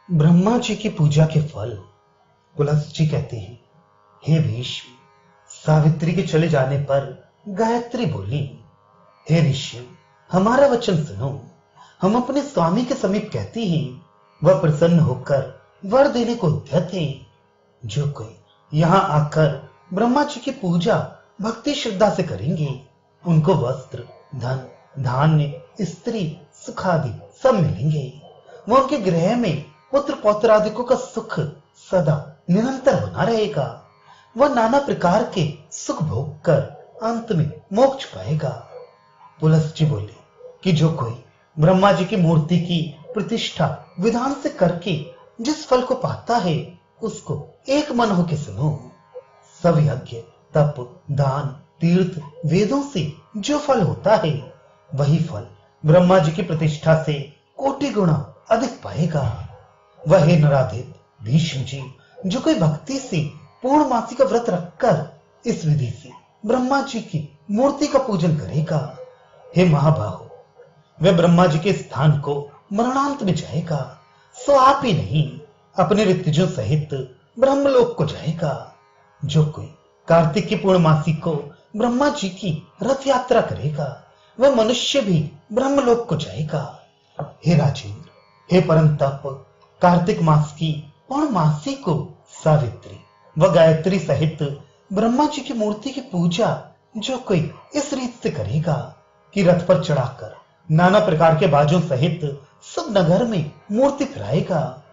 ब्रह्मा जी की पूजा के फल। पुलस्त जी कहते हैं, हे भीष्म, सावित्री के चले जाने पर गायत्री बोली, हे ऋषि, हमारा वचन सुनो। हम अपने स्वामी के समीप कहती हैं, वह प्रसन्न होकर वर देने को उद्यत है। जो कोई यहाँ आकर ब्रह्मा जी की पूजा भक्ति श्रद्धा से करेंगे, उनको वस्त्र, धन, धान्य, स्त्री, सुख आदि सब मिलेंगे। वह उनके गृह में पुत्र पौत्र आदिकों का सुख सदा निरंतर बना रहेगा। वह नाना प्रकार के सुख भोग कर अंत में मोक्ष पाएगा। पुलस्त जी बोले कि जो कोई ब्रह्मा जी की मूर्ति की प्रतिष्ठा विधान से करके जिस फल को पाता है, उसको एक मन होके सुनो। सब यज्ञ, तप, दान, तीर्थ, वेदों से जो फल होता है, वही फल ब्रह्मा जी की प्रतिष्ठा से कोटि गुना अधिक पाएगा। वह है नराधिप भीष्म जी, जो कोई भक्ति से पूर्णमासी का व्रत रखकर इस विधि से ब्रह्मा जी की मूर्ति का पूजन करेगा। हे महाबाहो, वह ब्रह्मा जी के स्थान को मरणांत में जाएगा, सो आप ही नहीं अपने ऋतुजों सहित ब्रह्मलोक को जाएगा। जो कोई कार्तिक की पूर्णमासी को ब्रह्मा जी की रथ यात्रा करेगा, वह मनुष्य भी ब्रह्मलोक को जाएगा। हे राजेंद्र, हे परम तप, कार्तिक मास की पूर्णमासी को सावित्री व गायत्री सहित ब्रह्मा जी की मूर्ति की पूजा जो कोई इस रीत से करेगा कि रथ पर चढ़ाकर नाना प्रकार के बाजों सहित सब नगर में मूर्ति फिराएगा,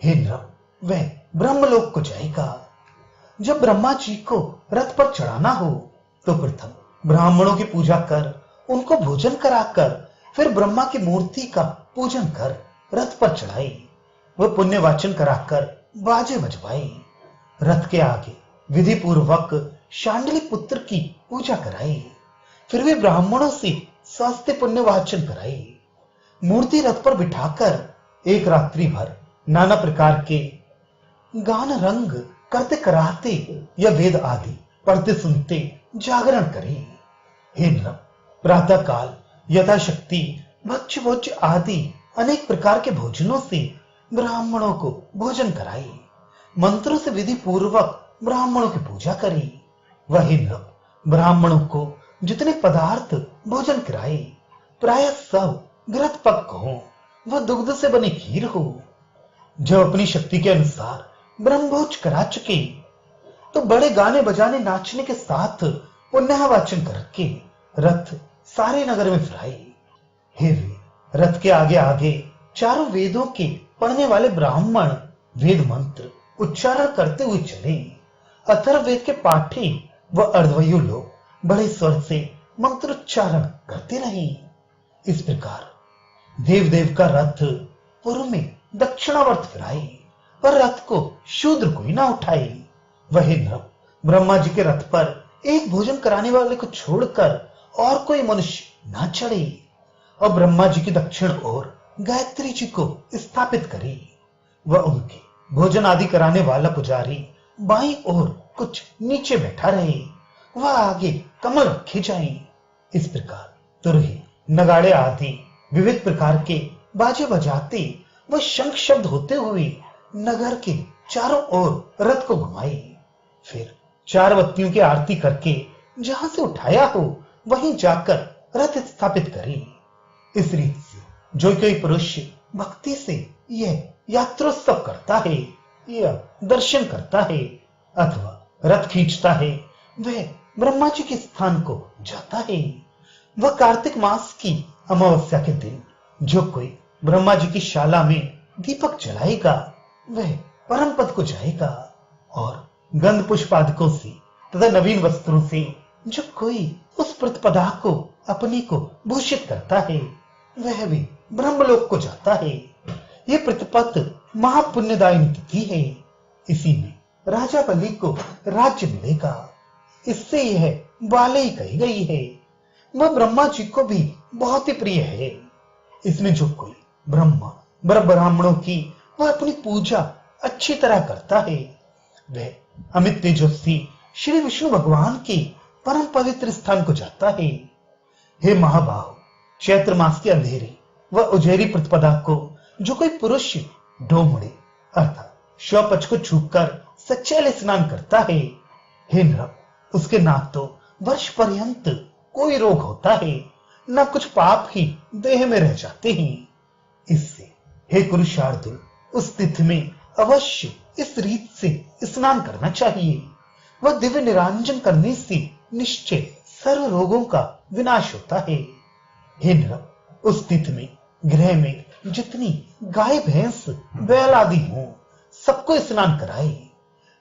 हे नृप, वह ब्रह्मलोक को जाएगा। जब ब्रह्मा जी को रथ पर चढ़ाना हो, तो प्रथम ब्राह्मणों की पूजा कर उनको भोजन कराकर फिर ब्रह्मा की मूर्ति का पूजन कर रथ पर चढ़ाई। वह पुण्य वाचन कराकर बाजे बजवाई। रथ के आगे विधि पूर्वक शांडिली पुत्र की पूजा कराई। फिर वे ब्राह्मणों से स्वास्थ्य पुण्य वाचन कराई। मूर्ति रथ पर बिठाकर एक रात्रि भर नाना प्रकार के गान रंग करते कराते या वेद आदि पढ़ते सुनते जागरण करे। हे नृप, प्रातः काल यथाशक्ति भक्ष्य भोज्य आदि अनेक प्रकार के भोजनों से ब्राह्मणों को भोजन कराई। मंत्रों से विधि पूर्वक ब्राह्मणों की पूजा करी। वही नृप, ब्राह्मणों को जितने पदार्थ भोजन कराए, प्राय सब घृत पक हो व दुग्ध से बनी खीर हो। जब अपनी शक्ति के अनुसार ब्रह्मभोज करा चुके, तो बड़े गाने बजाने नाचने के साथ पुण्य वाचन करके रथ सारे नगर में फिराए। हे वे, रथ के आगे आगे चारों वेदों के पढ़ने वाले ब्राह्मण वेद मंत्र उच्चारण करते हुए चले। अथर्ववेद के पाठी व अर्धवयु लोग बड़े स्वर से मंत्रोच्चारण करते रहे। इस प्रकार देव देव का रथ पूर्व में दक्षिणावर्त फिराए, पर रथ को शूद्र कोई ना उठाए। वही नृप, ब्रह्मा जी के रथ पर एक भोजन कराने वाले को छोड़कर और कोई मनुष्य ना चढ़े, और ब्रह्मा जी की दक्षिण ओर गायत्री जी को स्थापित करे। वह उनके भोजन आदि कराने वाला पुजारी बाईं ओर कुछ नीचे बैठा रहे, वह आगे कमल रखे जाएं। इस प्रकार तुरही, नगाड़े आदि विविध प्रकार के बाजे बजाते व शंख शब्द होते हुए नगर के चारों ओर रथ को घुमाए। फिर चार बत्तियों की आरती करके जहां से उठाया हो वहीं जाकर रथ स्थापित करे। इस रीत से जो कोई पुरुष भक्ति से यह यात्रोत्सव करता है या दर्शन करता है अथवा रथ खींचता है, वह ब्रह्मा जी के स्थान को जाता है। वह कार्तिक मास की अमावस्या के दिन जो कोई ब्रह्मा जी की शाला में दीपक जलाएगा, वह परम पद को जाएगा। और गंध पुष्पादिकों से तथा नवीन वस्त्रों से जो कोई उस प्रतिपदा को अपने को भूषित करता है, वह भी ब्रह्मलोक को जाता है। यह प्रतिपद महापुण्यदायिनी तिथि है। इसी में राजा बलि को राज्य मिलेगा। इससे यह बाले ही कही गई है। वह ब्रह्मा जी को भी बहुत ही प्रिय है। इसमें जो कोई ब्राह्मणों की वह अपनी पूजा अच्छी तरह करता है, वह अमित तेजस्वी श्री विष्णु भगवान के परम पवित्र स्थान को जाता है। हे महाबाहो, चैत्र मास के अंधेरे व उजेरी प्रतिपदा को जो कोई पुरुष डोमड़े अर्थात शौपच को छूकर सचैले स्नान करता है, हे नृप, उसके ना तो वर्ष पर्यंत कोई रोग होता है, न कुछ पाप ही देह में रह जाते हैं। इससे हे कुरु शार्दुल, उस तिथि में अवश्य इस रीत से स्नान करना चाहिए। वह दिव्य निरांजन करने से निश्चय सर्व रोगों का विनाश होता है। हे नृप, उस तिथि में गृह में जितनी गाय भैंस बैल आदि हो, सबको स्नान कराए।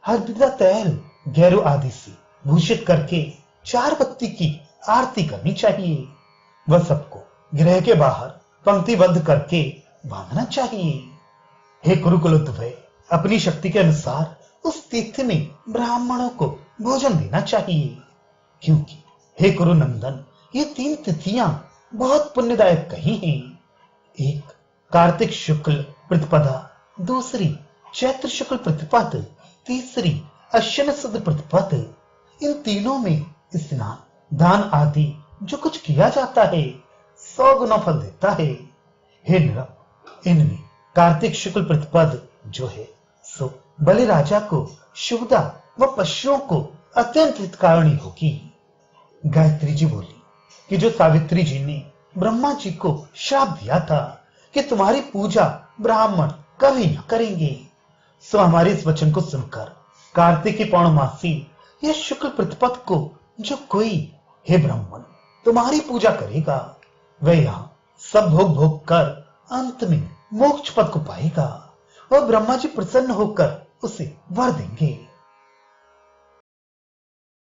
हरबिदा तैल गैरो आदि से भूषित करके 4 बत्ती की आरती करनी चाहिए। वह सबको गृह के बाहर पंक्तिबद्ध करके बांधना चाहिए। हे कुरुकुलोद्भव, अपनी शक्ति के अनुसार उस तिथि में ब्राह्मणों को भोजन देना चाहिए, क्योंकि हे कुरुनंदन, ये 3 तिथियां बहुत पुण्यदायक कही हैं। एक कार्तिक शुक्ल प्रतिपदा, दूसरी चैत्र शुक्ल प्रतिपद, तीसरी अश्विन शुद्ध प्रतिपद। इन तीनों में स्नान, दान आदि जो कुछ किया जाता है 100 गुना फल देता है। हे नृप, इनमें कार्तिक शुक्ल प्रतिपद जो है सो बलि राजा को शुभदा व पशुओं को अत्यंत हितकारिणी होगी। गायत्री जी बोली कि जो सावित्री जी ने ब्रह्मा जी को श्राप दिया था कि तुम्हारी पूजा ब्राह्मण कभी न करेंगे, सो हमारे इस वचन को सुनकर कार्तिक की पौर्णमासी या शुक्ल प्रतिपद को जो कोई हे ब्राह्मण तुम्हारी पूजा करेगा, वह यहां सब भोग भोग कर अंत में मोक्ष पद को पाएगा। वह ब्रह्मा जी प्रसन्न होकर उसे वर देंगे।